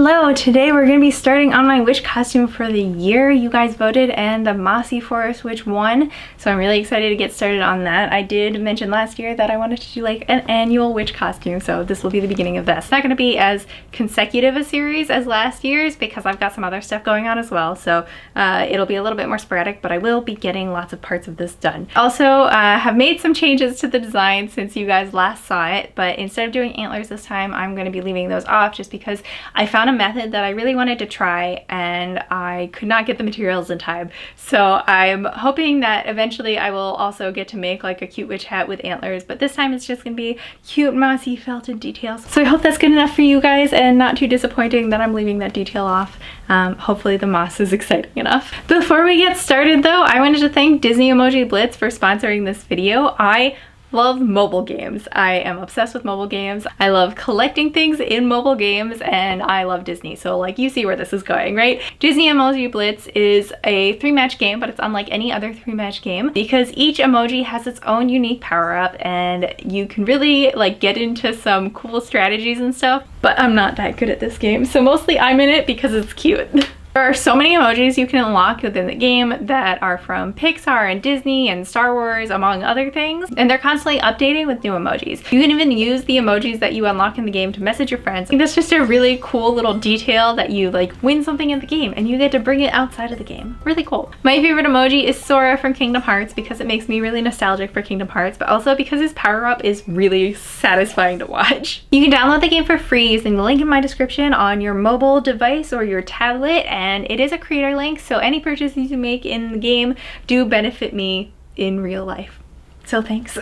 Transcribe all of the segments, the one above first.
Hello, today we're going to be starting on my witch costume for the year. You guys voted and the Mossy Forest Witch won, so I'm really excited to get started on that. I did mention last year that I wanted to do like an annual witch costume, so this will be the beginning of this. It's not going to be as consecutive a series as last year's because I've got some other stuff going on as well, so it'll be a little bit more sporadic, but I will be getting lots of parts of this done. Also, have made some changes to the design since you guys last saw it, but instead of doing antlers this time, I'm going to be leaving those off just because I found a method that I really wanted to try and I could not get the materials in time. So I'm hoping that eventually I will also get to make like a cute witch hat with antlers, but this time it's just gonna be cute mossy felted details. So I hope that's good enough for you guys and not too disappointing that I'm leaving that detail off. Hopefully the moss is exciting enough. Before we get started though, I wanted to thank Disney Emoji Blitz for sponsoring this video. I love mobile games. I am obsessed with mobile games. I love collecting things in mobile games and I love Disney. So like you see where this is going, right? Disney Emoji Blitz is a 3-match game, but it's unlike any other 3-match game because each emoji has its own unique power up and you can really like get into some cool strategies and stuff, but I'm not that good at this game. So mostly I'm in it because it's cute. There are so many emojis you can unlock within the game that are from Pixar and Disney and Star Wars, among other things, and they're constantly updating with new emojis. You can even use the emojis that you unlock in the game to message your friends. I think that's just a really cool little detail that you like win something in the game and you get to bring it outside of the game. Really cool. My favorite emoji is Sora from Kingdom Hearts because it makes me really nostalgic for Kingdom Hearts, but also because his power up is really satisfying to watch. You can download the game for free using the link in my description on your mobile device or your tablet, and it is a creator link, so any purchases you make in the game do benefit me in real life. So thanks.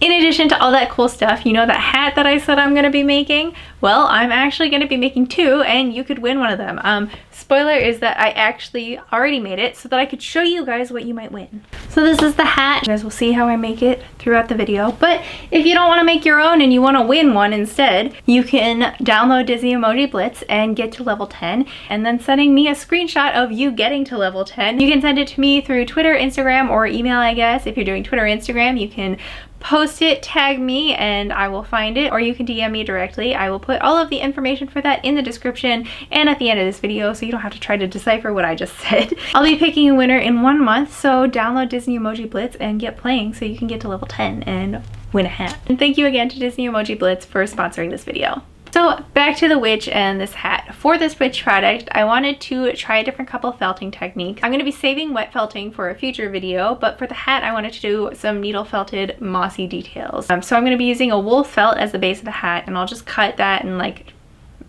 In addition to all that cool stuff, you know that hat that I said I'm gonna be making? Well, I'm actually gonna be making 2 and you could win one of them. Spoiler is that I actually already made it so that I could show you guys what you might win. So this is the hat. You guys will see how I make it throughout the video, but if you don't wanna make your own and you wanna win one instead, you can download Disney Emoji Blitz and get to level 10 and then sending me a screenshot of you getting to level 10. You can send it to me through Twitter, Instagram, or email, I guess. If you're doing Twitter, Instagram, you can post it, tag me, and I will find it, or you can DM me directly. I will put all of the information for that in the description and at the end of this video so you don't have to try to decipher what I just said. I'll be picking a winner in 1 month, so download Disney Emoji Blitz and get playing so you can get to level 10 and win a hat. And thank you again to Disney Emoji Blitz for sponsoring this video. So back to the witch and this hat. For this witch product, I wanted to try a different couple felting techniques. I'm going to be saving wet felting for a future video, but for the hat I wanted to do some needle felted mossy details. So I'm going to be using a wool felt as the base of the hat, and I'll just cut that and like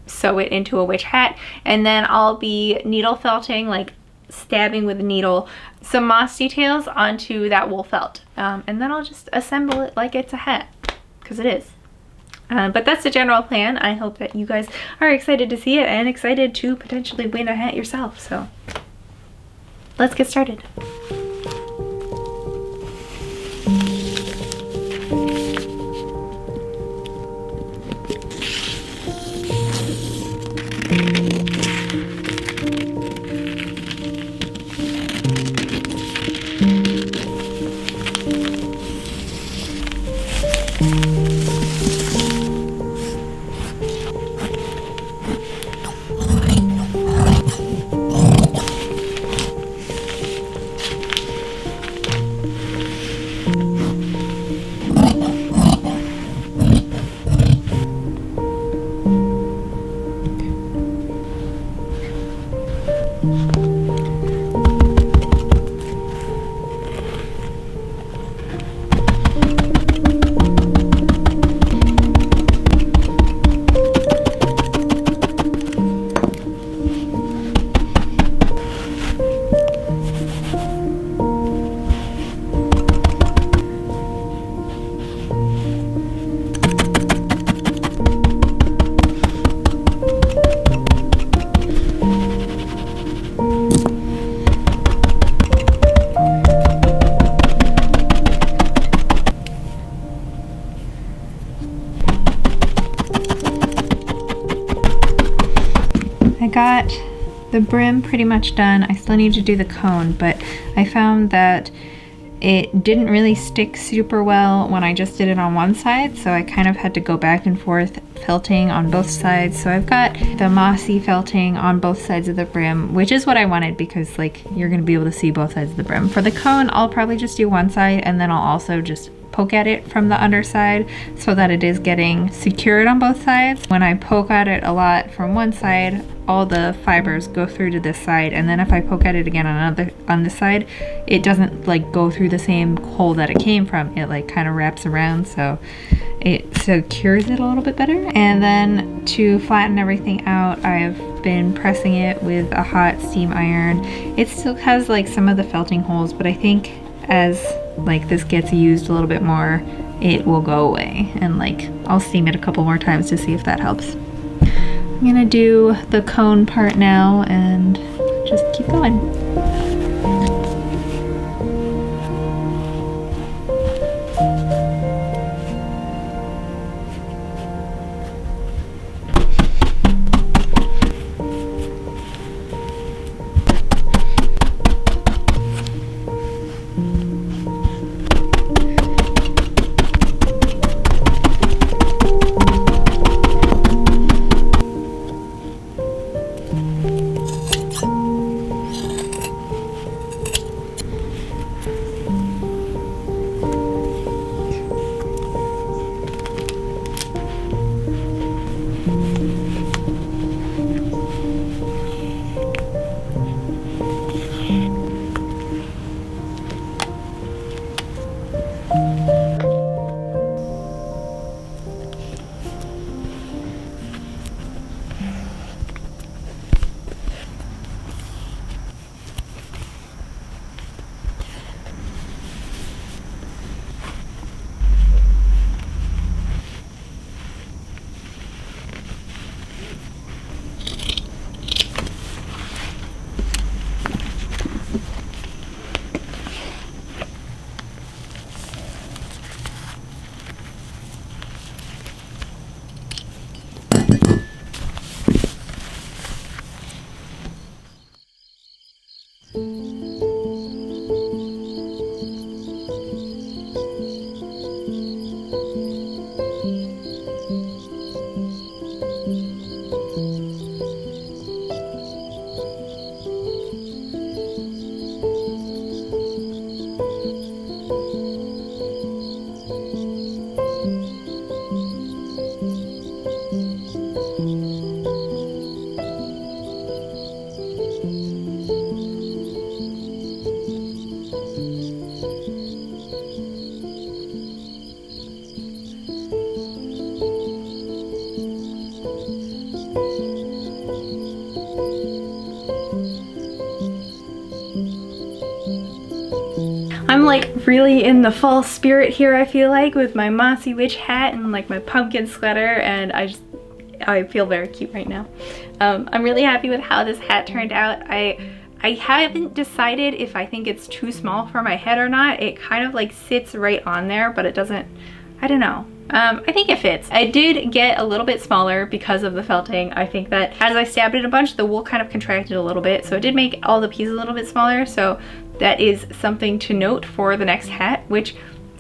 sew it into a witch hat, and then I'll be needle felting, like stabbing with a needle, some moss details onto that wool felt. And then I'll just assemble it like it's a hat, because it is. But that's the general plan. I hope that you guys are excited to see it and excited to potentially win a hat yourself. So let's get started. Got the brim pretty much done. I still need to do the cone, but I found that it didn't really stick super well when I just did it on one side, so I kind of had to go back and forth felting on both sides. So I've got the Mossy felting on both sides of the brim, which is what I wanted because like you're gonna be able to see both sides of the brim. For the cone, I'll probably just do one side, and then I'll also just poke at it from the underside so that it is getting secured on both sides. When I poke at it a lot from one side, all the fibers go through to this side, and then if I poke at it again on this side, it doesn't like go through the same hole that it came from. It like kind of wraps around, so it secures it a little bit better. And then to flatten everything out, I've been pressing it with a hot steam iron. It still has like some of the felting holes, but I think as like this gets used a little bit more, it will go away, and like I'll steam it a couple more times to see if that helps. I'm gonna do the cone part now and just keep going. I'm like really in the fall spirit here, I feel like, with my Mossy witch hat and like my pumpkin sweater, and I feel very cute right now. I'm really happy with how this hat turned out. I haven't decided if I think it's too small for my head or not. It kind of like sits right on there, but it doesn't, I don't know. I think it fits. I did get a little bit smaller because of the felting. I think that as I stabbed it a bunch, the wool kind of contracted a little bit, so it did make all the pieces a little bit smaller. So that is something to note for the next hat, which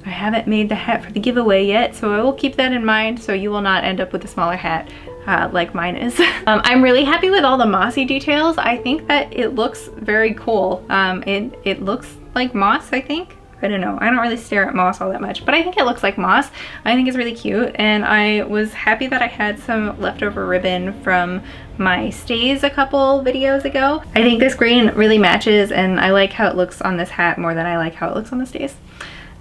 I haven't made the hat for the giveaway yet, so I will keep that in mind so you will not end up with a smaller hat like mine is. I'm really happy with all the mossy details. I think that it looks very cool. It looks like moss, I think. I don't know. I don't really stare at moss all that much, but I think it looks like moss. I think it's really cute, and I was happy that I had some leftover ribbon from my stays a couple videos ago. I think this green really matches, and I like how it looks on this hat more than I like how it looks on the stays,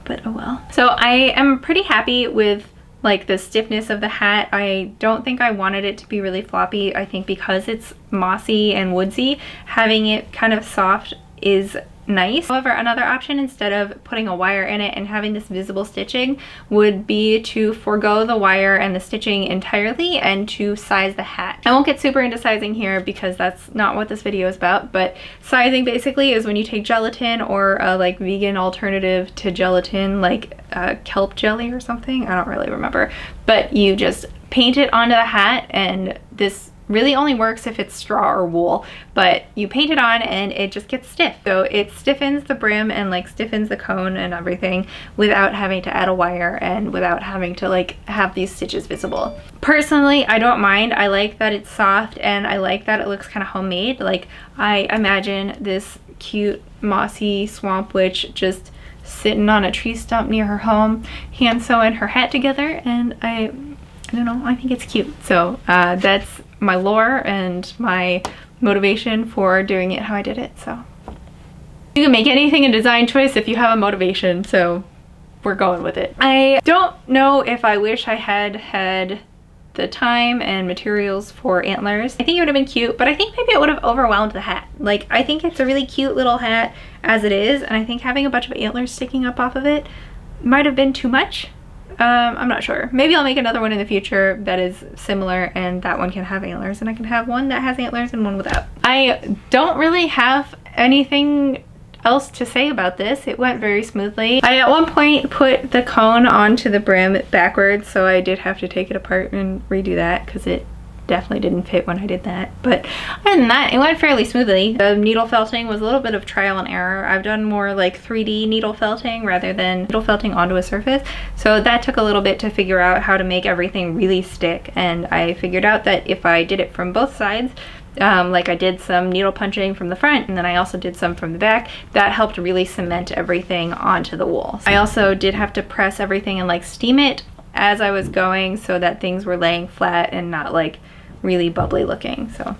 but oh well. So I am pretty happy with like the stiffness of the hat. I don't think I wanted it to be really floppy. I think because it's mossy and woodsy, having it kind of soft is nice. However, another option instead of putting a wire in it and having this visible stitching would be to forego the wire and the stitching entirely and to size the hat. I won't get super into sizing here because that's not what this video is about, but sizing basically is when you take gelatin or a like vegan alternative to gelatin, like kelp jelly or something, I don't really remember, but you just paint it onto the hat, and this really only works if it's straw or wool, but you paint it on and it just gets stiff. So it stiffens the brim and like stiffens the cone and everything without having to add a wire and without having to like have these stitches visible. Personally, I don't mind. I like that it's soft and I like that it looks kind of homemade. Like I imagine this cute mossy swamp witch just sitting on a tree stump near her home, hand sewing her hat together, and I don't know, I think it's cute. So that's my lore and my motivation for doing it how I did it. So you can make anything a design choice if you have a motivation, so we're going with it. I don't know if I wish I had the time and materials for antlers. I think it would have been cute, but I think maybe it would have overwhelmed the hat. Like, I think it's a really cute little hat as it is, and I think having a bunch of antlers sticking up off of it might have been too much. I'm not sure. Maybe I'll make another one in the future that is similar and that one can have antlers, and I can have one that has antlers and one without. I don't really have anything else to say about this. It went very smoothly. I at one point put the cone onto the brim backwards, so I did have to take it apart and redo that because it definitely didn't fit when I did that. But other than that, it went fairly smoothly. The needle felting was a little bit of trial and error. I've done more like 3D needle felting rather than needle felting onto a surface, so that took a little bit to figure out how to make everything really stick. And I figured out that if I did it from both sides, like I did some needle punching from the front and then I also did some from the back, that helped really cement everything onto the wool. I also did have to press everything and like steam it as I was going so that things were laying flat and not like really bubbly looking. So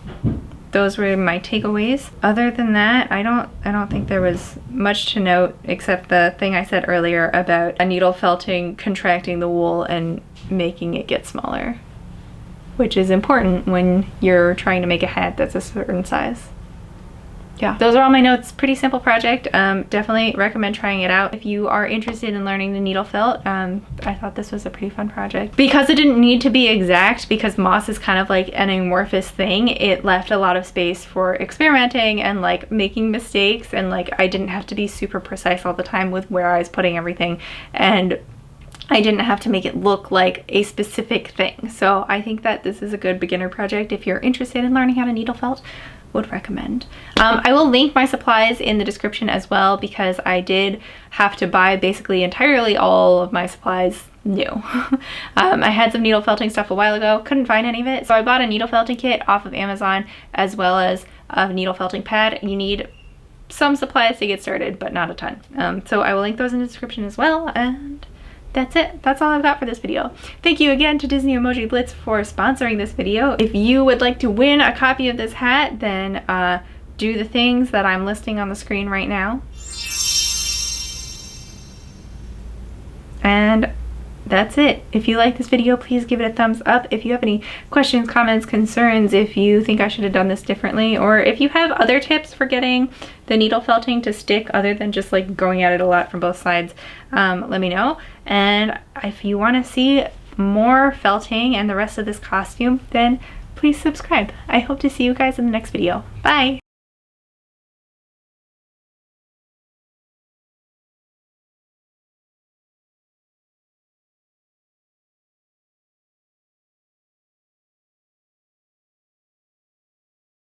those were my takeaways. Other than that, I don't think there was much to note except the thing I said earlier about a needle felting contracting the wool and making it get smaller, which is important when you're trying to make a hat that's a certain size. Yeah, those are all my notes. Pretty simple project. Definitely recommend trying it out if you are interested in learning the needle felt. I thought this was a pretty fun project. Because it didn't need to be exact, because moss is kind of like an amorphous thing, it left a lot of space for experimenting and like making mistakes, and like I didn't have to be super precise all the time with where I was putting everything, and I didn't have to make it look like a specific thing. So I think that this is a good beginner project if you're interested in learning how to needle felt. Would recommend. I will link my supplies in the description as well, because I did have to buy basically entirely all of my supplies new. I had some needle felting stuff a while ago, couldn't find any of it, so I bought a needle felting kit off of Amazon as well as a needle felting pad. You need some supplies to get started, but not a ton. So I will link those in the description as well, and that's it. That's all I've got for this video. Thank you again to Disney Emoji Blitz for sponsoring this video. If you would like to win a copy of this hat, then do the things that I'm listing on the screen right now. And that's it. If you like this video, please give it a thumbs up. If you have any questions, comments, concerns, if you think I should have done this differently, or if you have other tips for getting the needle felting to stick other than just like going at it a lot from both sides, let me know. And if you want to see more felting and the rest of this costume, then please subscribe. I hope to see you guys in the next video. Bye!